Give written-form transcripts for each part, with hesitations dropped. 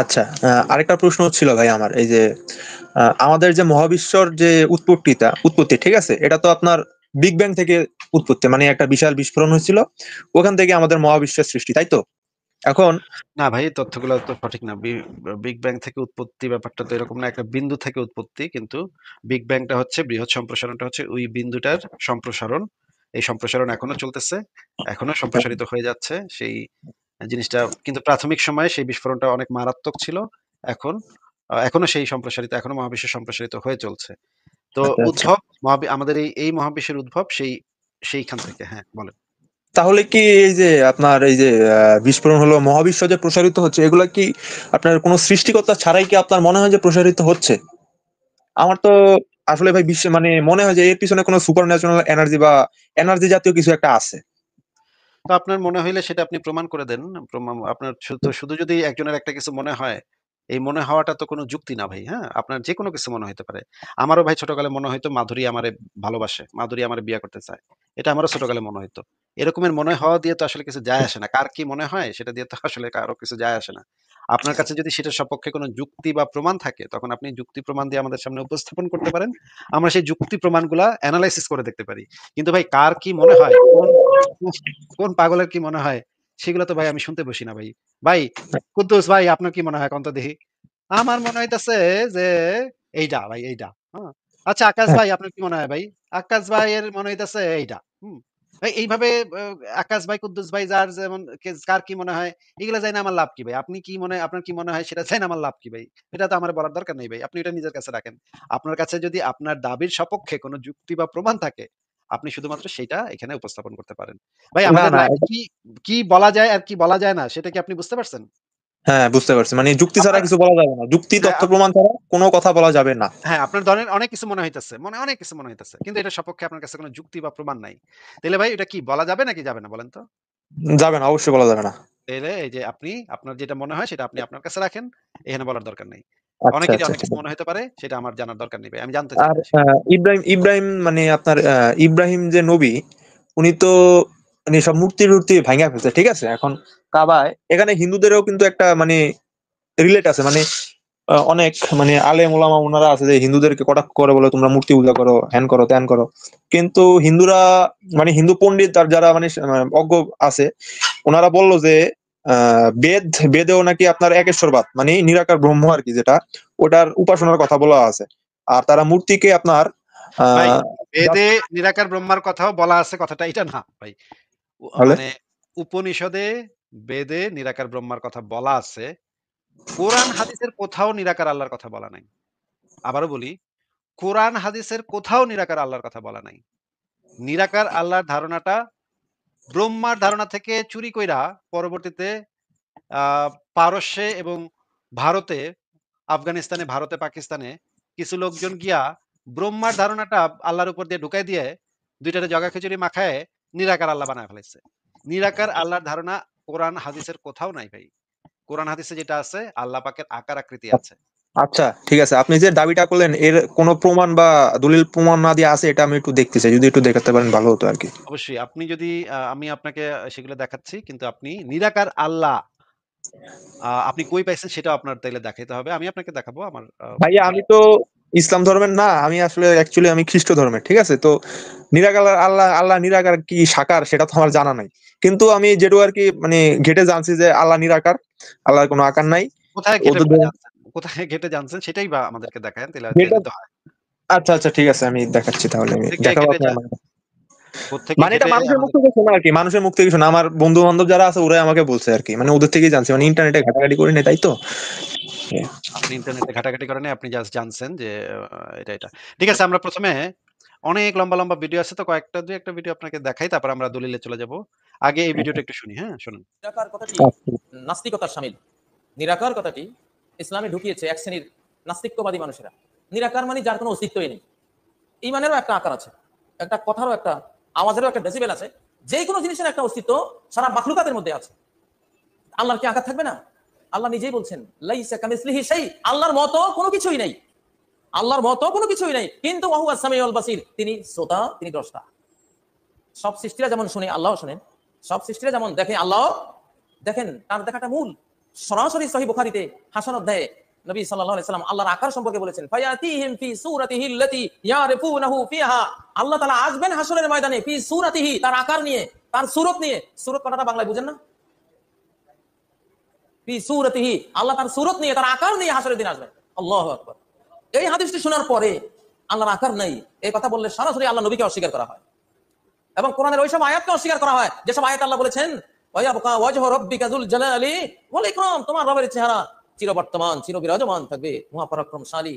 আচ্ছা, আরেকটা প্রশ্ন ছিল ভাই আমার, এই যে আমাদের যে মহাবিশ্বর যে উৎপত্তি ঠিক আছে, এটা তো আপনার বিগ ব্যাং থেকে উৎপত্তি, মানে একটা বিশাল বিস্ফোরণ হয়েছিল, ওখান থেকে আমাদের মহাবিশ্বের সৃষ্টি, তাই তো? এখন না ভাই, এই তথ্যগুলো তো সঠিক না। বিগ ব্যাং থেকে উৎপত্তি ব্যাপারটা তো এরকম না, একটা বিন্দু থেকে উৎপত্তি। কিন্তু বিগ ব্যাংটা হচ্ছে, বৃহৎ সম্প্রসারণটা হচ্ছে ওই বিন্দুটার সম্প্রসারণ। এই সম্প্রসারণ এখনো চলতেছে, এখনো সম্প্রসারিত হয়ে যাচ্ছে সেই জিনিসটা। কিন্তু প্রাথমিক সময়ে সেই বিস্ফোরণটা অনেক মারাত্মক ছিল। এখন এখনো সেই সম্প্রসারিত, এখনো মহাবিশ্ব সম্প্রসারিত হয়ে চলছে। তো আচ্ছা আচ্ছা, উদ্ভব আমাদের এই মহাবিশ্বের উদ্ভব সেইখান থেকে। হ্যাঁ, বলেন। তাহলে কি এই যে আপনার এই যে বিস্ফোরণ হলো, মহাবিশ্ব যে প্রসারিত হচ্ছে, এগুলা কি আপনার কোনো সৃষ্টিকর্তা ছাড়াই কি আপনার মনে হয় যে প্রসারিত হচ্ছে? আমার তো আসলে ভাই বিশ্বে মানে মনে হয় যে এর পিছনে কোনো সুপার ন্যাচারাল এনার্জি বা এনার্জি জাতীয় কিছু একটা আছে। তো আপনার মনে হইলে সেটা আপনি প্রমাণ করে দেন। আপনার শুধু যদি একজনের একটা কিছু মনে হয়, এই মনে হওয়াটা তো কোনো যুক্তি না ভাই, হ্যাঁ? আপনার যেকোনো কিছু মনে হইতে পারে। আমারও ভাই ছোটকালে মনে হইতো মাধুরী আমারে ভালোবাসে, মাধুরী আমারে বিয়ে করতে চায়। এটা আমারও ছোটকালে মনে হইতো। এরকমের মনে হওয়া দিয়ে তো আসলে কিছু যায় আসে না। কার কি মনে হয় সেটা দিয়ে তো আসলে কারো কিছু যায় আসে না। আপনার কাছে যদি সেটার সপক্ষে কোনো যুক্তি বা প্রমাণ থাকে, তখন আপনি যুক্তি প্রমাণ দিয়ে আমাদের সামনে উপস্থাপন করতে পারেন। আমরা সেই যুক্তি প্রমাণগুলা এনালাইসিস করে দেখতে পারি। কিন্তু ভাই কার কি মনে হয়, কোন পাগলের কি মনে হয়, সেগুলো তো ভাই আমি শুনতে বসি না ভাই। ভাই কুদ্দুস ভাই, আপনার কি মনে হয় কোন তো দেখি? আমার মনে হইতেছে যে এইটা ভাই, এইটা। হ্যাঁ। আচ্ছা আকাশ ভাই, আপনার কি মনে হয় ভাই? আকাশ ভাইয়ের মনে হইতেছে এইটা। হুম। ভাই এইভাবে আকাশ ভাই, কুদ্দুস ভাই, যার যেমন কার কি মনে হয়, এগুলা জাইনা আমার লাভ কি ভাই? আপনি কি মনে, আপনার কি মনে হয় সেটা জাইনা আমার লাভ কি ভাই? এটা তো আমার বলার দরকার নেই ভাই। আপনি এটা নিজের কাছে রাখেন। আপনার কাছে যদি আপনার দাবির সপক্ষে কোনো যুক্তি বা প্রমাণ থাকে, আপনি শুধুমাত্র সেইটা এখানে উপস্থাপন করতে পারেন। ভাই না আমাদের না, লাইফে কি, কি বলা যায় আর কি বলা যায় না, সেটা কি আপনি বুঝতে পারছেন? হ্যাঁ বুঝতে পারছি, মানে যুক্তি ছাড়া আপনার কিছু বলা যাবে না, যুক্তি হ্যাঁ, তথ্য প্রমাণ ছাড়া কোনো কথা বলা যাবে না। হ্যাঁ, আপনার ধরেন অনেক কিছু মনে হইতেছে। অনেক কিছু মনে হইতেছে। কিন্তু এটার সপক্ষে আপনার কাছে কোন যুক্তি বা প্রমাণ নাই। তাইলে ভাই এটা কি বলা যাবে নাকি যাবে না বলেন তো? যাবে না, অবশ্যই বলা যাবে না। তাইলে এই যে আপনি আপনার যেটা মনে হয় সেটা আপনি আপনার কাছে রাখেন। এখানে বলার দরকার নেই। আচ্ছা অনেকেরই আচ্ছা, অনেক ঠিক কিছু আছে। মনে হইতে পারে, সেটা আমার জানার দরকার নেই ভাই। আমি জানতে চাই আর না সেটা। ইব্রাহিম ইব্রাহিম মানে আপনার ইব্রাহিম যে নবী, উনি তো মানে সব মূর্তি টূর্তি ভাঙা ফেলছে, ঠিক আছে? এখন কাবায় এখানে হিন্দুদেরও কিন্তু একটা মানে রিলেট আছে, মানে অনেক মানে আলেম ওলামা ওনারা আছে যে হিন্দুদেরকে কটাক্ষ করে, বলে তোমরা মূর্তি পূজা করো, হ্যান করো ত্যান করো। কিন্তু হিন্দুরা মানে হিন্দু পণ্ডিত আর যারা মানে অজ্ঞ আছে, ওনারা বললো যে বেদেও নাকি আপনার একেশ্বরবাদ মানে নিরাকার ব্রহ্ম আর কি, যেটা ওটার উপাসনার কথা বলা আছে। আর তারা মূর্তিকে আপনার ভাই আহ বেদে just নিরাকার ব্রহ্মার কথাও বলা আছে, কথাটা এটা না ভাই। তাহলে মানে উপনিষদে, বেদে নিরাকার ব্রহ্মার কথা বলা আছে। কোরআন হাদিসের কোথাও নিরাকার আল্লাহর কথা বলা নাই। আবারও বলি, কোরআন হাদিসের কোথাও নিরাকার আল্লাহর কথা বলা নাই। নিরাকার আল্লাহর ধারণাটা ব্রহ্মার ধারণা থেকে চুরি কইরা পরবর্তীতে আ পারস্যে এবং ভারতে, আফগানিস্তানে, ভারতে, পাকিস্তানে কিছু লোকজন গিয়া ব্রহ্মার ধারণাটা আল্লাহর উপর দিয়ে ঢুকাই দিয়ে ২ টারে জগা খিচুড়ি মাখায়ে নিরাকার আল্লাহ বানায় ফেলাইছে। নিরাকার আল্লাহর ধারণা কোরআন হাদিসের কোথাও নাই ভাই। কোরআন হাদিসে যেটা আছে, আল্লাহ পাকের আকার আকৃতি আছে। আচ্ছা ঠিক আছে, আপনি যে দাবিটা করলেন এর কোনো প্রমাণ বা দলিল প্রমাণ না দিয়ে আছে, এটা আমি একটু দেখতে চাই, যদি একটু দেখাতে পারেন ভালো হতো আর কি। অবশ্যই আপনি যদি আমি আপনাকে সেগুলো দেখাচ্ছি। কিন্তু আপনি নিরাকার আল্লাহ আপনি কই পাইছেন সেটাও আপনার তাইলে দেখাইতে হবে। আমি আপনাকে দেখাবো আমার ভাইয়া আমি তো ইসলাম ধর্মের না, আমি আসলে অ্যাকচুয়ালি আমি খ্রিস্ট ধর্মের, ঠিক আছে? তো নিরাকার আল্লাহ, আল্লাহ নিরাকার কি সাকার সেটা তো আমার জানা নাই। কিন্তু আমি যেটুকু আর কি মানে ঘেটে জানছি যে আল্লাহ নিরাকার, আল্লাহর কোনো আকার নাই। কোথায় ঘেঁটে ওদের পড়ে জানছেন? কোথায় ঘেঁটে জানছেন সেটাই বা আমাদেরকে দেখায়েন, যেটা, তাইলে তো হয়। আচ্ছা আচ্ছা ঠিক আছে, আমি দেখাচ্ছি, তাহলে আমি কোত্থেকে দেখাবো ঘেঁটে আপনার কোত্থেকে মানে এটা ঘেঁটে মানুষের মুখ আমাদের থেকে শোনা আর কি, মানুষের মুখ থেকে শোনা, আমার বন্ধু বান্ধব যারা আছে ওরাই আমাকে বলছে আর কি, মানে ওদের থেকেই জানছি, মানে ইন্টারনেটে ঘাটাঘাটি করে নেই, তাই তো। আপনি ইন্টারনেটে ঘাটাঘাটি করেন নাই, আপনি জাস্ট জানছেন যে এটা। ঠিক আছে, আমরা ১ম এ অনেক লম্বা, লম্বা ভিডিও আছে, তো কয়েকটা ২-১ টা ভিডিও আপনাকে দেখাই, তারপর আমরা দলিলে চলে যাব। আগে এই ভিডিওটা একটু শুনি, হ্যাঁ? শুনুন। নিরাকার কথাটি আচ্ছা নাস্তিকতার শামিল। নিরাকার কথাটি ইসলামে ঢুকিয়েছে এক শ্রেণীর নাস্তিক্যবাদী মানুষেরা। নিরাকার মানে যার কোনো অস্তিত্বই নেই। ইমানেরও একটা আকার আছে, একটা কথারও একটা, আওয়াজেরও একটা ডেসিবেল আছে। যে কোনো জিনিসের একটা অস্তিত্ব সারা মাখলুকাতের মধ্যে আছে। আল্লাহর কি আকার থাকবে না? আল্লাহ নিজেই বলছেন লাইসা কামিসলিহি শাই, আল্লাহর মতো কোনো কিছুই নাই। আল্লাহর মতো কোনো কিছুই নাই, কিন্তু ওয়া হুয়া সামিউল বাসির, তিনি শ্রোতা, তিনি দ্রষ্টা। সব সৃষ্টিরা যেমন শুনে আল্লাহও শোনেন, সব সৃষ্টিরা যেমন দেখে আল্লাহ দেখেন, তার দেখাটা মূল। সরাসরি সহিহ বুখারীতে হাসান অধ্যায়ে নবী সাল্লাল্লাহু আলাইহি সাল্লাম আল্লাহর আকার সম্পর্কে বলেছেন, ফায়াতিহিম ফি সূরাতিহি আল্লাতী ইয়ারিফুনাহু ফিহা। আল্লাহ তাআলা আসবেন হাসরের ময়দানে ফি সূরাতিহি, তার আকার নিয়ে, তার সূরত নিয়ে। সূরত কথাটা বাংলায় বুঝেন না? ফি সূরাতিহি, আল্লাহ তার সূরত নিয়ে, তার আকার নিয়ে হাসরের দিন আসবেন। আল্লাহু আকবার। এই হাদিসটি শোনার পরে আল্লাহর আকার নাই এই কথা বললে সরাসরি আল্লাহ নবীকে অস্বীকার করা হয়, এবং কোরআনের ওইসব আয়াতকে অস্বীকার করা হয় যেসব আয়াত আল্লাহ বলেছেন, ওয়ায়াবকা ওয়াজহু রাব্বিকা যুল জালালি ওয়াল ইকরাম, তোমার রবের চেহারা চিরবর্তমান, চিরবিরাজমান থাকবে, মহাপরাক্রমশালী,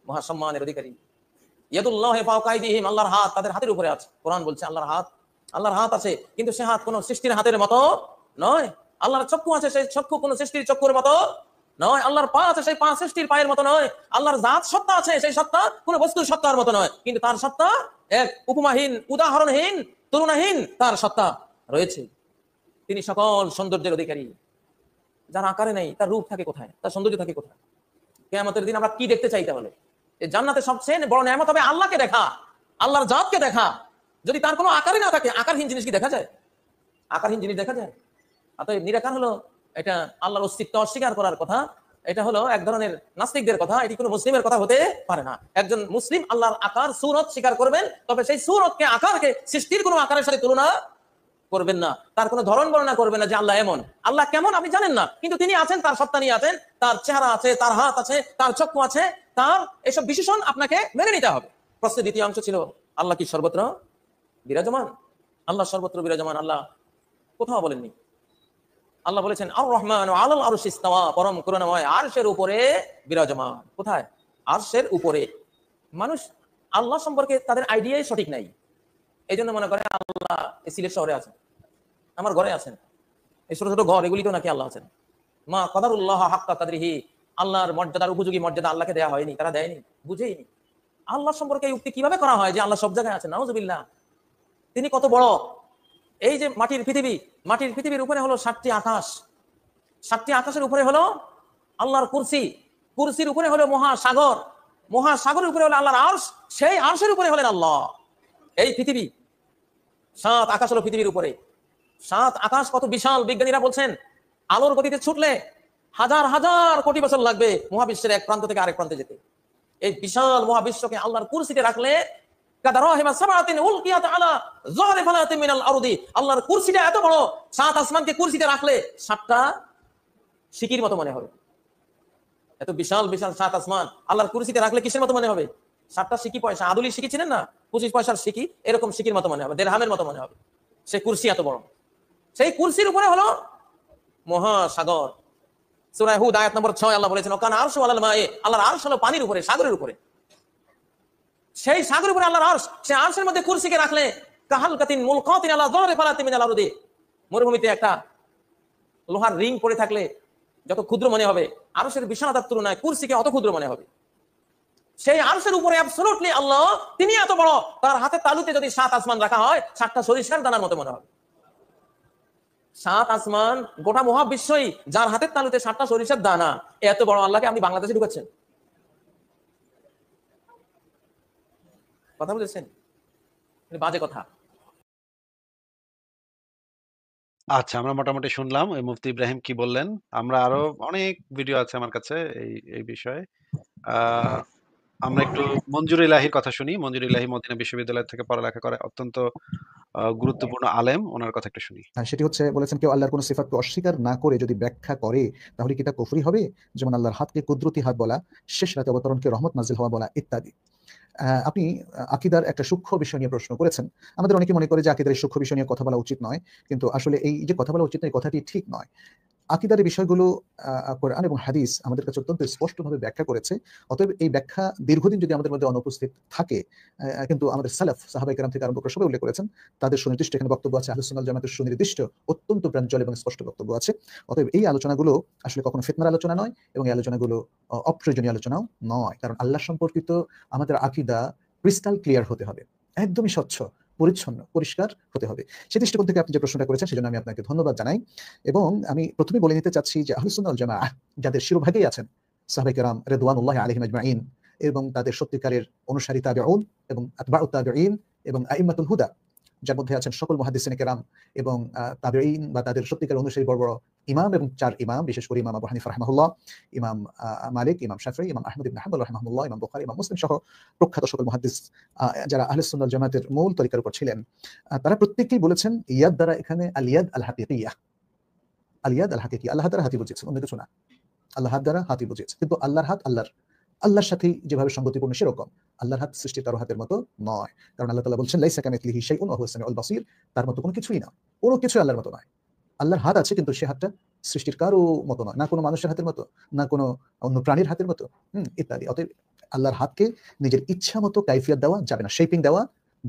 মহাসম্মানের অধিকারী। ইয়াদুল্লাহি ফাওকা আইদিহিম, আল্লাহর হাত তাদের হাতের উপরে আছে। কোরআন বলছে আল্লাহর হাত আছে, কিন্তু সে হাত কোনো সৃষ্টির হাতের মতো নয়। আল্লাহর চক্ষু আছে, সেই চক্ষু কোনো সৃষ্টির চক্ষুর মতো নয়। আল্লাহর পা আছে, সেই পা সৃষ্টির পায়ের মতো নয়। আল্লাহর জাত সত্তা আছে, সেই সত্তা কোনো বস্তুর সত্তার মতো নয়, কিন্তু তার সত্তা এক উপমাহীন, উদাহরণহীন, তুলনাহীন তার সত্তা রয়েছে। তিনি সকল সৌন্দর্যের অধিকারী। যার আকারে নেই তার রূপ থাকে কোথায়, তার সৌন্দর্য থাকে কোথায়? কিয়ামতের দিন আমরা কি দেখতে চাই তাহলে? এই জান্নাতে সবচেয়ে বড় নেয়ামত হবে আল্লাহকে দেখা, আল্লাহর জাতকে দেখা। যদি তার কোনো আকারই না থাকে, আকারহীন জিনিস কি দেখা যায়? আকারহীন জিনিস দেখা যায়? অতএব নিরাকার হলো এটা আল্লাহর অস্তিত্ব অস্বীকার করার কথা। এটা হলো এক ধরনের নাস্তিকদের কথা, এটি কোনো মুসলিমের কথা হতে পারে না। একজন মুসলিম আল্লাহর আকার সূরত স্বীকার করবেন, তবে সেই সূরতকে, আকারকে সৃষ্টির কোনো আকারের সাথে তুলনা করবেন না, তার কোনো ধরন বর্ণনা করবেন না যে আল্লাহ এমন। আল্লাহ কেমন আপনি জানেন না, কিন্তু তিনি আছেন, তার সত্তা নিয়ে আছেন, তার চেহারা আছে, তার হাত আছে, তার চক্ষু আছে, তার এসব বিশেষণ আপনাকে মেনে নিতে হবে। প্রশ্নের দ্বিতীয় অংশ ছিল, আল্লাহ কি সর্বত্র বিরাজমান? আল্লাহ সর্বত্র বিরাজমান আল্লাহ কোথাও বলেননি। আল্লাহ বলেছেন আর রহমান আলাল আরশি ইস্তাওয়া, পরম করুণাময় আরশের উপরে বিরাজমান। কোথায়? আরশের উপরে। মানুষ আল্লাহ সম্পর্কে তাদের আইডিয়াই সঠিক নাই। এই জন্য মনে করে আল্লাহ এই সিলেট শহরে আছেন, আমার ঘরে আছেন, এই ছোট ছোট ঘর এগুলিতেও নাকি আল্লাহ আছেন। মা কদারুল্লাহ হাক্কা কাদরিহি, আল্লাহর মর্যাদার উপযোগী মর্যাদা আল্লাহকে দেয়া হয়নি, তারা দেয়নি, বুঝেইনি। আল্লাহ সম্পর্কে এই উক্তি কিভাবে করা হয় যে আল্লাহ সব জায়গায় আছেন? নাউজুবিল্লাহ। তিনি কত বড়! এই যে মাটির পৃথিবীর উপরে হলো 7টি আকাশ, 7টি আকাশের উপরে হলো আল্লাহর কুরসি, কুরসির উপরে হলো মহাসাগর, মহাসাগরের উপরে হলো আল্লাহর আরশ, সেই আরশের উপরে হলেন আল্লাহ। এই পৃথিবী, 7 আকাশ হলো পৃথিবীর উপরে। 7 আকাশ কত বিশাল! বিজ্ঞানীরা বলছেন আলোর গতিতে ছুটলে হাজার হাজার কোটি বছর লাগবে মহাবিশ্বের এক প্রান্ত থেকে আরেক প্রান্তে যেতে। এই বিশাল মহাবিশ্বকে আল্লাহর কুরসিতে রাখলে আল্লাহর কুরসিটা এত বড়, 7 আসমানকে কুরসিতে রাখলে 7টা সিকির মতো মনে হবে। এত বিশাল বিশাল 7 আসমান আল্লাহর কুরসিতে রাখলে কিসের মতো মনে হবে? 7টা সিকি পয়সা, আদুলি সিকি ছিলেন না, 25 পয়সার সিকি, এরকম সিকির মতো মনে হবে, দেড়হামের মতো মনে হবে। সেই কুরসি এত বড়, সেই কুরসির উপরে হলো মহাসাগর। সূরা হুদ আয়াত নম্বর 6 আল্লাহ বলেছেন ওকানা আরশু আলাল মায়ে, আল্লাহর আরশ হলো পানির উপরে, সাগরের উপরে। সেই সাগরের উপরে আল্লাহর আরশ, সেই আরশের মধ্যে কুরসিকে রাখলে কাহালকাতিন মুলকাতিন আলা যাহরি ফালাতিন মিনাল আরদি, মরুভূমিতে একটা লোহার রিং পড়ে থাকলে যত ক্ষুদ্র মনে হবে, আরশের বিশালতার তুলনায় কুরসিকে অত ক্ষুদ্র মনে হবে। সেই আরশের উপরে অ্যাবসলিউটলি আল্লাহ, তিনি এত বড়, তার হাতের তালুতে যদি 7 আসমান রাখা হয় 7টা সরিষার দানার মতো মনে হবে। 7 আসমান, গোটা মহাবিশ্বই যার হাতের তালুতে 7টা সরিষার দানা, এত বড় আল্লাহকে আপনি বাংলাদেশে ঢুকাচ্ছেন? কথা বুঝেছেন? বাজে কথা। আচ্ছা, আমরা মোটামুটি শুনলাম এই মুফতি ইব্রাহিম কি বললেন। আমরা আরো অনেক ভিডিও আছে আমার কাছে এই বিষয়ে। আহ, আমরা একটু মঞ্জুর ইলাহির কথা শুনি। মঞ্জুর ইলাহি মদিনা বিশ্ববিদ্যালয় থেকে পড়ালেখা করে, অত্যন্ত গুরুত্বপূর্ণ আলেম, ওনার কথা একটু শুনি। সেটি হচ্ছে, বলেছেন কেউ আল্লাহর কোনো সিফাতকে অস্বীকার না করে যদি ব্যাখ্যা করে তাহলে কি তা কুফরি হবে? যেমন আল্লাহর হাতকে কুদরতি হাত বলা, শেষ রাতে অবতরণকে রহমত নাজিল হওয়া বলা ইত্যাদি। আপনি আকীদার একটা সূক্ষ্ম বিষয় নিয়ে প্রশ্ন করেছেন। আমাদের অনেকে মনে করে যে আকীদার এই সূক্ষ্ম বিষয় নিয়ে কথা বলা উচিত নয়, কিন্তু আসলে এই যে কথা বলা উচিত নয়, কথাটি ঠিক নয়। আকীদার এই বিষয়গুলো কোরআন এবং হাদিস আমাদের কাছে অত্যন্ত স্পষ্টভাবে ব্যাখ্যা করেছে। অতএব এই ব্যাখ্যা দীর্ঘদিন যদি আমাদের মধ্যে অনুপস্থিত থাকে, কিন্তু আমাদের সালাফ সাহাবায়ে কেরাম থেকে আরম্ভ করে সবাই উল্লেখ করেছেন, তাদের সুনির্দিষ্ট এখানে বক্তব্য আছে, আহলুস সুন্নাহ ওয়াল জামাতের সুনির্দিষ্ট অত্যন্ত প্রাঞ্জল এবং স্পষ্ট বক্তব্য আছে। অতএব এই আলোচনাগুলো আসলে কখনো ফিতনার আলোচনা নয়, এবং এই আলোচনাগুলো অপ্রয়োজনীয় আলোচনাও নয়। কারণ আল্লাহ সম্পর্কিত আমাদের আকীদা ক্রিস্টাল ক্লিয়ার হতে হবে, একদমই স্বচ্ছ, পরিচ্ছন্ন, পরিষ্কার হতে হবে। সেই দৃষ্টিকোণ থেকে আপনি যে প্রশ্নটা করেছেন সেজন্য আমি আপনাকে ধন্যবাদ জানাই। এবং আমি প্রথমে বলে নিতে চাচ্ছি যে আহলুস সুন্নাহ ওয়াল জামাআহ যাদের শিরোভাগেই আছেন সাহাবায়ে কেরাম রিদওয়ানুল্লাহি আলাইহিম আজমাইন, এবং তাদের সত্যিকারের অনুসারী তাবেঈন এবং আতবাউত তাবেঈন এবং আইম্মাতুল হুদা, যার মধ্যে আছেন সকল মুহাদ্দিসিনে কেরাম এবং তাবেঈন বা তাদের সত্যিকার অনুসারী বড় বড় ইমাম এবং 4 ইমাম, বিশেষ করে ইমাম আবু হানিফা রাহিমাহুল্লাহ, ইমাম মালিক, ইমাম শাফিঈ, ইমাম আহমদ ইবনে হাম্বল রাহিমাহুল্লাহ, ইমাম বুখারী, ইমাম মুসলিম সহ প্রখ্যাত সকল মুহাদ্দিস যারা আহলে সুন্নাহ ওয়াল জামাতের মূল তরিকার উপর ছিলেন, তারা প্রত্যেকেই বলেছেন ইয়াদ দ্বারা এখানে আল ইয়াদ আল হাকিকিয়াহ, আল ইয়াদ আল হাকিকিয়াহ, আল্লাহ দ্বারা হাতি বুঝিয়েছে, অন্য কিছু না। আল্লাহ হাত দ্বারা হাতি বুঝিয়েছে, কিন্তু আল্লাহর হাত আল্লাহর সাথে যেভাবে সঙ্গতিপূর্ণ সেরকম আল্লাহর হাত সৃষ্টির কারো হাতের মতো নয়। কারণ আল্লাহ তাআলা বলছেন লাইসা কামিথলিহি শাইউন ওয়া হুয়াস সামিউল বাসীর, তার মতো কোনো কিছুই না, কোনো কিছু আল্লাহর মতো নয়। আল্লাহর হাত আছে, কিন্তু সে হাতটা সৃষ্টির কারো মতো নয়, না কোনো মানুষের হাতের মতো, না কোনো অন্য প্রাণীর হাতের মতো, ইত্যাদি। অতএব আল্লাহর হাতকে নিজের ইচ্ছা মতো কাইফিয়ত দেওয়া যাবে না, শেপিং দেওয়া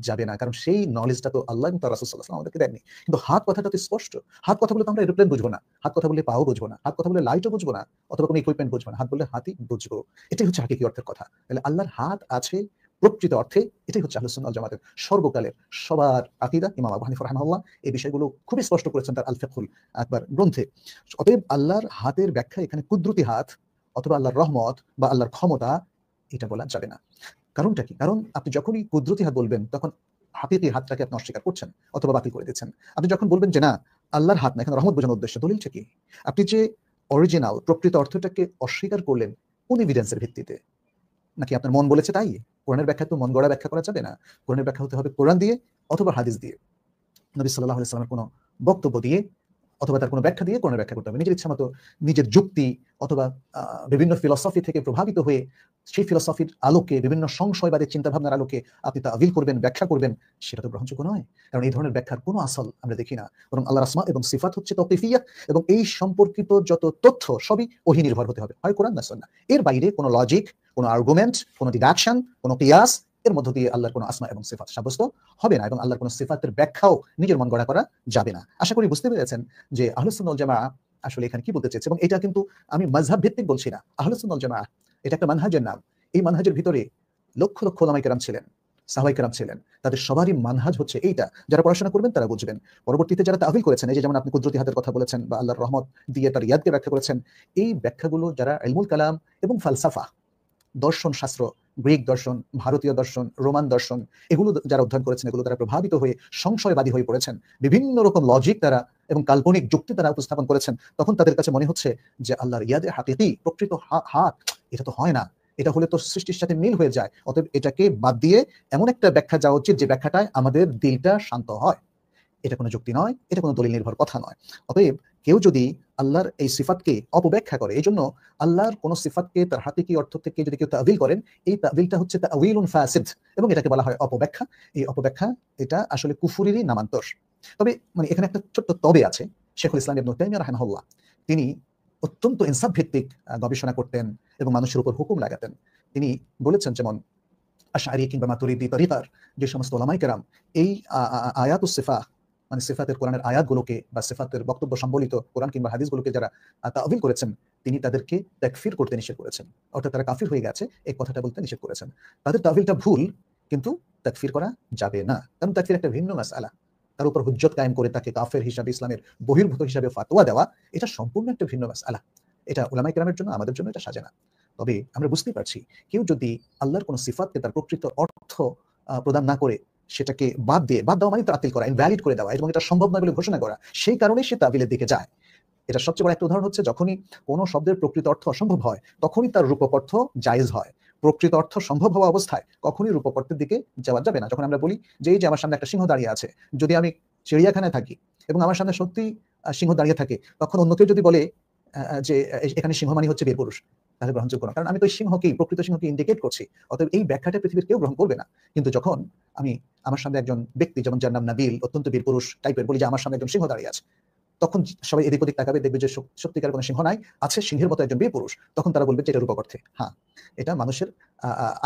যাবে না, কারণ সেই নলেজটা তো আল্লাহ এবং তার রাসূল সাল্লাল্লাহু আলাইহি ওয়াসাল্লাম আমাদেরকে দেননি। কিন্তু হাত কথাটা তো স্পষ্ট। হাত কথা বলে তো আমরা এরোপ্লেন বুঝবো না, হাত কথা বলে পাও বুঝবো না, হাত কথা বলে লাইটও বুঝবো না, অথবা কোনো ইকুইপমেন্ট বুঝবো না, হাত বললে হাতই বুঝবো। এটাই হচ্ছে হাকিকি অর্থের কথা। তাহলে আল্লাহর হাত আছে প্রকৃত অর্থে, এটাই হচ্ছে আহলুস সুন্নাহ ওয়াল জামাতের সর্বকালের সবার আকীদা। ইমাম আবু হানিফা রাহিমাহুল্লাহ এই বিষয়গুলো খুবই স্পষ্ট করেছেন তার আল ফিকহুল আকবার গ্রন্থে। অতএব আল্লাহর হাতের ব্যাখ্যা এখানে কুদরতি হাত অথবা আল্লাহর রহমত বা আল্লাহর ক্ষমতা এটা বলা যাবে না। কারণটা কি? কারণ আপনি যখনই কুদরতি হাত বলবেন তখন হাকিকি হাতটাকে আপনি অস্বীকার করছেন অথবা বাতিল করে দিচ্ছেন। আপনি যখন বলবেন যে না আল্লাহর হাত না, এখানে রহমত বোঝানোর উদ্দেশ্য, দলিলটা কি? আপনি যে অরিজিনাল প্রকৃত অর্থটাকে অস্বীকার করলেন কোন এভিডেন্সের ভিত্তিতে? নাকি আপনার মন বলেছে তাই? কোরআনের ব্যাখ্যা তো মন গড়া ব্যাখ্যা করা যাবে না। কোরআনের ব্যাখ্যা হতে হবে কোরআন দিয়ে অথবা হাদিস দিয়ে, নবী সাল্লাল্লাহু আলাইহি সাল্লামের কোনো বক্তব্য দিয়ে অথবা তার কোনো ব্যাখ্যা দিয়ে কোরআনের ব্যাখ্যা করতে হবে। নিজের ইচ্ছা মতো নিজের যুক্তি অথবা বিভিন্ন ফিলসফি থেকে প্রভাবিত হয়ে সেই ফিলসফির আলোকে, বিভিন্ন সংশয়বাদের চিন্তাভাবনার আলোকে আপনি তা'ওয়িল করবেন, ব্যাখ্যা করবেন, সেটা তো গ্রহণযোগ্য নয়। কারণ এই ধরনের ব্যাখ্যার কোনো আসল আমরা দেখি না। বরং আল্লাহর আসমা এবং সিফাত হচ্ছে তাওকিফিয়াহ, এবং এই সম্পর্কিত যত তথ্য সবই ওহী নির্ভর হতে হবে, হয় কোরআন না সুন্নাহ। এর বাইরে কোনো লজিক, কোনো আর্গুমেন্ট, কোনো ডিডাকশন, কোনো কিয়াস এর মধ্য দিয়ে আল্লাহর কোনো আসমা এবং সিফাত সাব্যস্ত হবে না, এবং আল্লাহর কোনো সিফাতের ব্যাখ্যাও নিজের মন গড়া করা যাবে না। আশা করি বুঝতে পেরেছেন যে আহলুস সুন্নাহ ওয়াল জামাআহ আসলে এখানে কি বলতে চেয়েছে। এবং এটা কিন্তু আমি মাযহাব ভিত্তিক বলছি না, আহলুস সুন্নাহ ওয়াল জামাআহ এটা একটা মানহাজের নাম। এই মানহাজের ভিতরে লক্ষ লক্ষ উলামায়ে কেরাম ছিলেন, সাহাবায়ে কেরাম ছিলেন, তাদের সবারই মানহাজ হচ্ছে এইটা। যারা পড়াশোনা করবেন তারা বুঝবেন। পরবর্তীতে যারা তা'ওয়িল করেছেন, এই যে যেমন আপনি কুদরতি হাতের কথা বলেছেন বা আল্লাহর রহমত দিয়ে তার ইয়াদকে ব্যাখ্যা করেছেন, এই ব্যাখ্যাগুলো যারা ইলমুল কালাম এবং ফালসাফা, দর্শন শাস্ত্র, গ্রিক দর্শন, ভারতীয় দর্শন, রোমান দর্শন, এগুলো যারা অধ্যয়ন করেছেন, এগুলো দ্বারা প্রভাবিত হয়ে সংশয়বাদী হয়ে পড়েছেন, বিভিন্ন রকম লজিক তারা এবং কাল্পনিক যুক্তি তারা উপস্থাপন করেছেন, তখন তাদের কাছে মনে হচ্ছে যে আল্লাহর ইয়াদে হাকিকি প্রকৃত হাত এটা তো হয় না, এটা হলে তো সৃষ্টির সাথে মিল হয়ে যায়। অতএব এটাকে বাদ দিয়ে এমন একটা ব্যাখ্যা যাওয়া উচিত যে ব্যাখ্যাটায় আমাদের দিলটা শান্ত হয়। এটা কোনো যুক্তি নয়, এটা কোনো দলিল নির্ভর কথা নয়। অতএব কেউ যদি আল্লাহর এই সিফাতকে অপব্যাখ্যা করে, এই জন্য আল্লাহর কোন সিফাতকে তার হাকিকি অর্থ থেকে যদি কেউ তা'ওয়িল করেন, এই তা'ওয়িলটা হচ্ছে তা'ওয়িলুন ফাসিদ, এবং এটাকে বলা হয় অপব্যাখ্যা। এই অপব্যাখ্যা এটা আসলে কুফুরিরই নামান্তর। তবে মানে এখানে একটা ছোট্ট তবে আছে। শেখুল ইসলাম ইবনে তাইমিয়া রাহিমাহুল্লাহ তিনি অত্যন্ত ইনসাফ ভিত্তিক গবেষণা করতেন এবং মানুষের উপর হুকুম লাগাতেন। তিনি বলেছেন যেমন আশআরী কিংবা মাতুরিদি তরিকার যে সমস্ত উলামায়ে কেরাম এই আয়াতুস সিফাহ মানে সিফাতের কোরআনের আয়াতগুলোকে বা সিফাতের বক্তব্য সম্বলিত কোরআন কিংবা হাদিসগুলোকে যারা তা'ওয়িল করেছেন, তিনি তাদেরকে তাকফির করতে নিষেধ করেছেন, অর্থাৎ তারা কাফির হয়ে গেছে এই কথাটা বলতে নিষেধ করেছেন। তাদের তা'ওয়িলটা ভুল, কিন্তু তাকফির করা যাবে না, কারণ তাকফির একটা ভিন্ন মাসআলা। তার উপর হুজ্জত কায়েম করে তাকে কাফের হিসাবে, ইসলামের বহির্ভূত হিসাবে ফাতোয়া দেওয়া, এটা সম্পূর্ণ একটা ভিন্ন মাসআলা। এটা উলামায়ে কেরামের জন্য, আমাদের জন্য এটা সাজে না। তবে আমরা বুঝতে পারছি কেউ যদি আল্লাহর কোনো সিফাতকে তার প্রকৃত অর্থ প্রদান না করে সেটাকে বাদ দেওয়া মানে তাতিল করা, ইনভ্যালিড করে দেওয়া, এবং এটা সম্ভব নয় বলে ঘোষণা করা, সেই কারণেই সে তাবিলের দিকে যায়। এটা সবচেয়ে বড় একটা উদাহরণ হচ্ছে যখনই কোনো শব্দের প্রকৃত অর্থ অসম্ভব হয়, তখনই তার রূপক অর্থ জায়েজ হয়। প্রকৃত অর্থ সম্ভব হওয়া অবস্থায় কখনই রূপক অর্থের দিকে যাওয়া যাবে না। যখন আমরা বলি যে এই যে আমার সামনে একটা সিংহ দাঁড়িয়ে আছে, যদি আমি চিড়িয়াখানায় থাকি এবং আমার সামনে সত্যি সিংহ দাঁড়িয়ে থাকে, তখন অন্য কেউ যদি বলে যে এখানে সিংহ মানে হচ্ছে বীর পুরুষ, তাহলে গ্রহণযোগ্য না, কারণ আমি তো সিংহকেই, প্রকৃত সিংহকে ইন্ডিকেট করছি। অতএব এই ব্যাখ্যাটা পৃথিবীর কেউ গ্রহণ করবে না। কিন্তু যখন আমি আমার সামনে একজন ব্যক্তি, যেমন যার নাম নাবিল, অত্যন্ত বীর পুরুষ টাইপের, বলি যে আমার সামনে একজন সিংহ দাঁড়িয়ে আছে, তখন সবাই এদিক ওদিক তাকাবে, দেখবে যে সত্যিকার কোনো সিংহ নাই, আছে সিংহের মতো একজন বীর পুরুষ, তখন তারা বলবে যে এটা রূপক অর্থে। হ্যাঁ, এটা মানুষের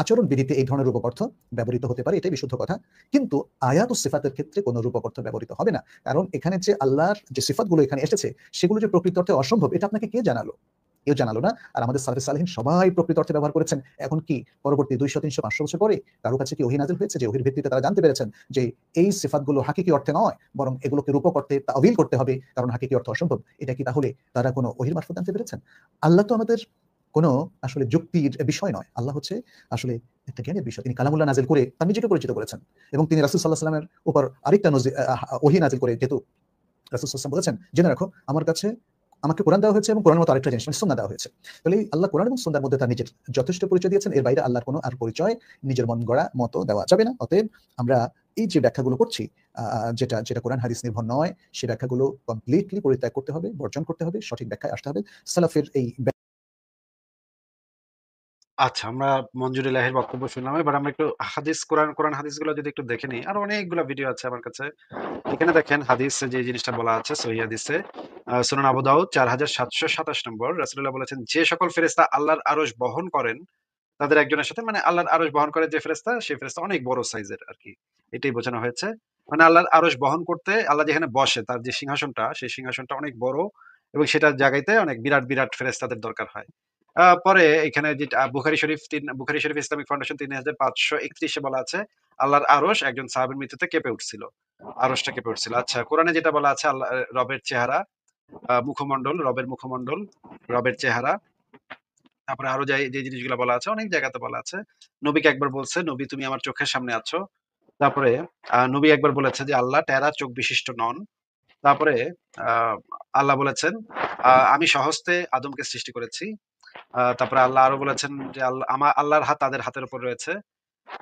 আচরণ বিধিতে এই ধরনের রূপক অর্থ ব্যবহৃত হতে পারে, এটাই বিশুদ্ধ কথা। কিন্তু আয়াতুস সিফাতের ক্ষেত্রে কোনো রূপক অর্থ ব্যবহৃত হবে না, কারণ এখানে যে আল্লাহর যে সিফাতগুলো এখানে এসেছে, সেগুলো যে প্রকৃত অর্থে অসম্ভব, এটা আপনাকে কে জানালো? কেউ জানালো না। আর আমাদের সালেফে সালেহিন সবাই প্রকৃত অর্থে ব্যবহার করেছেন। এখন কি পরবর্তী 200, 300, 500 বছর পরে কারো কাছে কি ওহী নাযিল হয়েছে যে ওহীর ভিত্তিতে তারা জানতে পেরেছেন যে এই সিফাতগুলো হাকিকি অর্থে নয়, বরং এগুলোকে রূপক অর্থে তা'ওয়িল করতে হবে, কারণ হাকিকি অর্থ অসম্ভব? এটা কি তাহলে তারা কোনো ওহীর মারফত জানতে পেরেছেন? আল্লাহ তো আমাদের কোনো আসলে যুক্তির বিষয় নয়। আল্লাহ হচ্ছে আসলে একটা জ্ঞানের বিষয়। তিনি কালামুল্লাহ নাযিল করে তার নিজেকে পরিচিত করেছেন এবং তিনি রাসূল সাল্লাল্লাহু আলাইহি ওয়াসাল্লামের উপর আরেকটা ওহী নাযিল করে, যেহেতু রাসূল সাল্লাল্লাহু আলাইহি ওয়াসাল্লাম বলেছেন, জেনে রাখো আমার কাছে আমাকে কোরআন দেওয়া হয়েছে এবং কোরআনের মতো আরেকটা জিনিস মানে সুন্নাহ দেওয়া হয়েছে। তাহলে এই আল্লাহ কোরআন এবং সুন্নাহর মধ্যে তার নিজের যথেষ্ট পরিচয় দিয়েছেন। এর বাইরে আল্লাহর কোনো আর পরিচয় নিজের মন গড়া মতো দেওয়া যাবে না। অতএব আমরা এই যে ব্যাখ্যাগুলো করছি, যেটা যেটা কোরআন হাদিস নির্ভর নয়, সেই ব্যাখ্যাগুলো কমপ্লিটলি পরিত্যাগ করতে হবে, বর্জন করতে হবে, সঠিক ব্যাখ্যায় আসতে হবে। সালাফের এই আচ্ছা, আমরা মঞ্জুর ইলাহির বক্তব্য শুনলাম। এবার আমরা একটু হাদিস, কোরআন হাদিসগুলো যদি একটু দেখে নিই। আরো অনেকগুলা ভিডিও আছে আমার কাছে। এখানে দেখেন হাদিসে যে জিনিসটা বলা আছে সহিহ হাদিসে, সুনান আবু দাউদ 4727 নম্বর, রাসূলুল্লাহ বলেছেন, যে সকল ফেরেশতা আল্লাহর আরশ বহন করেন তাদের একজনের সাথে, মানে আল্লাহর আরশ বহন করে যে ফেরেশতা, সেই ফেরেশতা অনেক বড় সাইজের আরকি। এটাই বোঝানো হয়েছে। মানে আল্লাহর আরশ বহন করতে আল্লাহ যেখানে বসে তার যে সিংহাসনটা, সেই সিংহাসনটা অনেক বড় এবং সেটার জায়গাতে অনেক বিরাট, বিরাট ফেরেশতাদের দরকার হয়। পরে এখানে যেটা বুখারী শরীফ ইসলামিক ফাউন্ডেশন 3531 এ বলা আছে, আল্লাহর আরশ একজন সাহাবীর মৃত্যুতে কেঁপে উঠছিল। আরশটা কেঁপে উঠছিল। আচ্ছা, কোরআনে যেটা বলা আছে আল্লাহ রবের চেহারা, মুখমণ্ডল, রবের মুখমণ্ডল, রবের চেহারা। তারপরে আরো যে জিনিসগুলো বলা আছে অনেক জায়গাতে বলা আছে। নবীকে একবার বলছে, নবী তুমি আমার চোখের সামনে আছো। তারপরে নবী একবার বলেছে যে আল্লাহ টেরা চোখ বিশিষ্ট নন। তারপরে আহ, আল্লাহ বলেছেন আমি স্বহস্তে আদমকে সৃষ্টি করেছি। তারপরে আল্লাহ আরো বলেছেন যে আল্লাহর হাত তাদের হাতের উপর রয়েছে,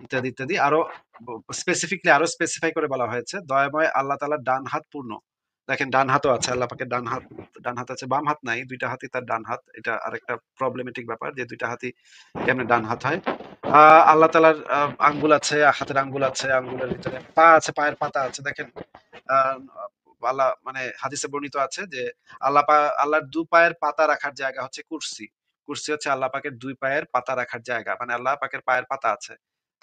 ইত্যাদি ইত্যাদি। আরো স্পেসিফিকলি আরো স্পেসিফাই করে বলা হয়েছে, দয়াময় আল্লাহ তাআলার ডান হাত পূর্ণ। দেখেন ডান হাতও আছে, আল্লাহ পাকের ডান হাত আছে, বাম হাত নাই, দুইটা হাতই তার ডান হাত। এটা আরেকটা প্রবলেমেটিক ব্যাপার যে দুইটা হাতই কেমনে ডান হাত হয়। আল্লাহ তাআলার আঙ্গুল আছে, হাতের আঙ্গুল আছে, আঙ্গুলের ভিতরে পা আছে, পায়ের পাতা আছে। দেখেন আহ আল্লাহ মানে হাদিসে বর্ণিত আছে যে আল্লাহর দু পায়ের পাতা রাখার জায়গা হচ্ছে কুরসি। কুরসি হচ্ছে আল্লাহ পাকের দুই পায়ের পাতা রাখার জায়গা, মানে আল্লাহ পাকের পায়ের পাতা আছে।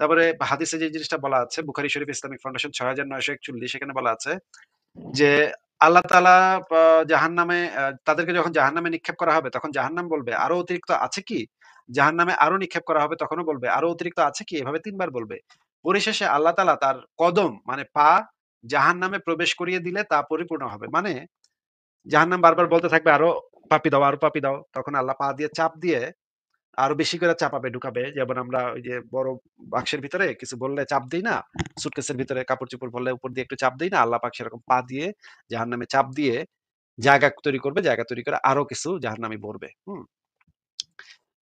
তারপরে হাদিসে যে জিনিসটা বলা আছে, বুখারী শরীফ ইসলামিক ফাউন্ডেশন 6941, সেখানে বলা আছে যে আল্লাহ তাআলা জাহান্নামে তাদেরকে যখন জাহান্নামে নিক্ষেপ করা হবে তখন জাহান্নাম বলবে আরো অতিরিক্ত আছে কি? জাহান্নামে আরো নিক্ষেপ করা হবে তখনও বলবে আরো অতিরিক্ত আছে কি? এভাবে ৩ বার বলবে। পরিশেষে আল্লাহ তাআলা তার কদম মানে পা জাহান্নামে প্রবেশ করিয়ে দিলে তা পরিপূর্ণ হবে। মানে জাহান্নাম বারবার বলতে থাকবে আরো পাপি দাও, আরো পাপি দাও। তখন আল্লাহ পা দিয়ে চাপ দিয়ে আরো বেশি করে চাপাবে, ঢুকাবে। যেমন আমরা ওই যে বড় বাক্সের ভিতরে কিছু বললে চাপ দেই না? সুটকেসের ভিতরে কাপড়-চোপড় ভরলে উপর দিয়ে একটু চাপ দেই না? আল্লাহ পাক সেরকম পা দিয়ে জাহান্নামে চাপ দিয়ে জায়গা তৈরি করবে। জায়গা তৈরি করে আরো কিছু জাহান্নামী ভরবে। হুম?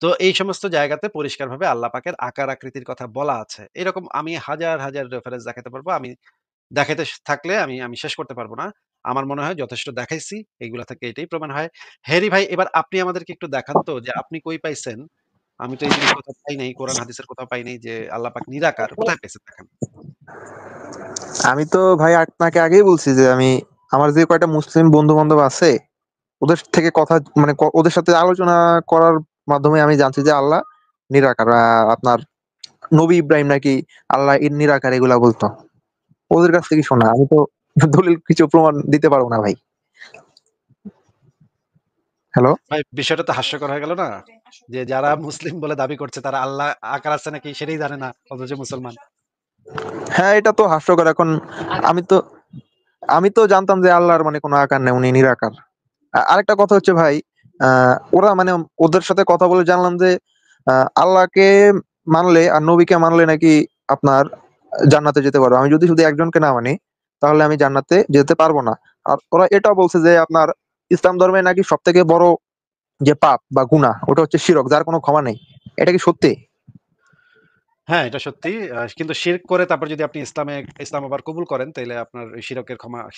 তো এই সমস্ত জায়গাতে পরিষ্কারভাবে আল্লাহ পাকের আকার আকৃতির কথা বলা আছে। এরকম আমি হাজার, হাজার রেফারেন্স দেখাতে পারবো। আমি দেখাইতে থাকলে আমি শেষ করতে পারব না। আমার মনে হয় যথেষ্ট দেখাইছি। এগুলা থেকে এটাই প্রমাণ হয়। হ্যারি ভাই, এবার আপনি আমাদেরকে একটু দেখান তো যে আপনি কই পাইছেন? আমি তো এই জিনিস কোথাও পাই নাই। কোরআন হাদিসের কোথাও পাই নাই যে আল্লাহ পাক নিরাকার। কোথায় পাইছেন দেখান? আমি তো ভাই আপনাকে আগেই বলছি যে আমি আমার যে কয়টা মুসলিম বন্ধু বান্ধব আছে ওদের থেকে কথা মানে ওদের সাথে আলোচনা করার মাধ্যমে আমি জানছি যে আল্লাহ নিরাকার। আপনার নবী ইব্রাহিম নাকি আল্লাহ নিরাকার এগুলা বলতো, ওদের কাছ থেকে শোনা। আমি তো দলিল কিছু প্রমাণ দিতে পারবো না ভাই। হ্যালো। ভাই বিষয়টা তো হাস্যকর হয়ে গেল না? যে যারা মুসলিম বলে দাবি করছে তারা আল্লাহ আকার আছে নাকি সেটাই জানে না, অথচ মুসলমান। হ্যাঁ, এটা তো হাস্যকর। এখন আমি তো আমি তো জানতাম যে আল্লাহর মানে কোনো আকার নেই, উনি নিরাকার। আরেকটা কথা হচ্ছে ভাই, ওরা মানে ওদের সাথে কথা বলে জানলাম যে আল্লাহকে মানলে আর নবীকে মানলে নাকি আপনার জান্নাতে যেতে পারবো। আমি যদি শুধু একজনকে না মানি তাহলে আমি জান্নাতে যেতে পারবো না। আর ওরা এটাও বলছে যে আপনার ইসলাম ধর্মে নাকি সব থেকে বড় যে পাপ বা গুনাহ ওটা হচ্ছে শিরক, যার কোনো ক্ষমা নেই। এটা কি সত্যি? হ্যাঁ, এটা সত্যি। কিন্তু শিরক করে তারপর যদি আপনি ইসলাম আবার কবুল করেন তাইলে আপনার ওই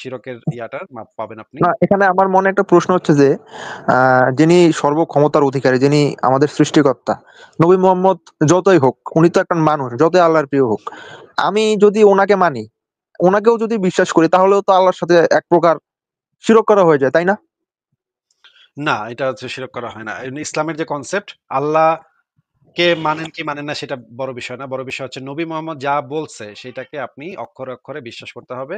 শিরকের ইয়াটার মাপ পাবেন আপনি। না, এখানে আমার মনে একটা প্রশ্ন হচ্ছে যে যিনি সর্বক্ষমতার অধিকারী, যিনি আমাদের সৃষ্টিকর্তা, নবী মোহাম্মদ যতই হোক, উনি তো একটা মানুষ, যতই আল্লাহর প্রিয় হোক, আমি যদি ওনাকে মানি, ওনাকেও যদি বিশ্বাস করি, তাহলেও তো আল্লাহর সাথে এক প্রকার শিরক করা হয়ে যায়, তাই না? না, এটা হচ্ছে শিরক করা হয় না। ইসলামের যে কনসেপ্ট, আল্লাহকে মানেন কি মানেন না সেটা বড় বিষয় না। বড় বিষয় হচ্ছে নবী মোহাম্মদ যা বলছে সেটাকে আপনি অক্ষরে, অক্ষরে বিশ্বাস করতে হবে।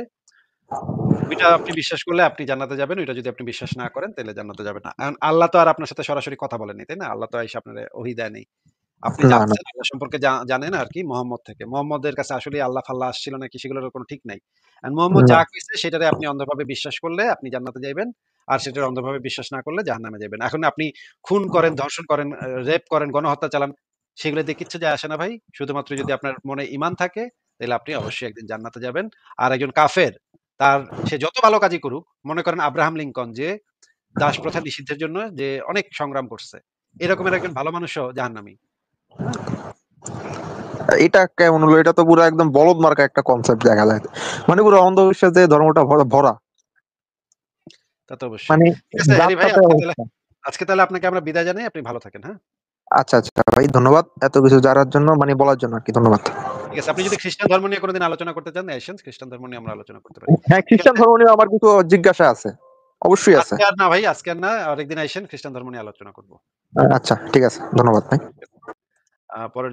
ওইটা আপনি বিশ্বাস করলে আপনি জান্নাতে যাবেন। ওইটা যদি আপনি বিশ্বাস না করেন তাইলে জান্নাতে যাবেন না। এখন আল্লাহ তো আর আপনার সাথে সরাসরি কথা বলেনি, তাই না? আল্লাহ তো আইসা আপনারে ওহী দেয় নাই। আপনি না, না। জানছেন আল্লাহ সম্পর্কে জানেন আরকি মুহাম্মদ থেকে। মুহাম্মদের কাছে আসলেই আল্লাহ-ফাল্লাহ আসছিল নাকি সেগুলোর কোনো ঠিক নাই। মুহাম্মদ না। যা কইছে সেটারে আপনি অন্ধভাবে বিশ্বাস করলে আপনি জান্নাতে যাইবেন। আর সেটার অন্ধভাবে বিশ্বাস না করলে জাহান্নামে যাবেন। এখন আপনি খুন করেন, ধর্ষণ করেন, রেপ করেন, গণহত্যা চালান, সেগুলো দিয়ে কিচ্ছু যায় আসে না ভাই। শুধুমাত্র যদি আপনার মনে ঈমান থাকে, তাইলে আপনি অবশ্যই একদিন জান্নাতে যাবেন। আর একজন কাফের, সে যত ভালো কাজই করুক, মনে করেন আব্রাহাম লিঙ্কন যে দাস প্রথা নিষিদ্ধের জন্য যে অনেক সংগ্রাম করছে, এরকমের একজন ভালো মানুষও জাহান্নামী। হ্যাঁ? এটা কেমন হলো? এটা তো পুরো একদম বলদ মার্কা একটা কনসেপ্ট দেখা যায়। মানে পুরো অন্ধবিশ্বাসে ধর্মটা ভরা। তা তো অবশ্যই। মানে ঠিক আছে হ্যারি ভাই, জাতটাতে অবস্থা। আজকে তাহলে আপনাকে আমরা বিদায় জানাই। আপনি ভালো থাকেন, হ্যাঁ? আচ্ছা, আচ্ছা ভাই, ধন্যবাদ এত কিছু জানার জন্য, মানে বলার জন্য আরকি। ধন্যবাদ। ঠিক আছে। আপনি যদি খ্রিস্টান ধর্ম নিয়ে কোনদিন আলোচনা করতে চান, আসেন। খ্রিস্টান ধর্ম নিয়ে আমরা আলোচনা করতে পারি। হ্যাঁ, ঠিক খ্রিস্টান আছে? ধর্ম নিয়ে আমার কিছু জিজ্ঞাসা আছে। অবশ্যই আছে। আজকে আর না ভাই, আজকে আর না। আরেকদিন আইসেন, খ্রিস্টান ধর্ম নিয়ে আলোচনা করব। আচ্ছা, ঠিক আছে। ধন্যবাদ ভাই। পরের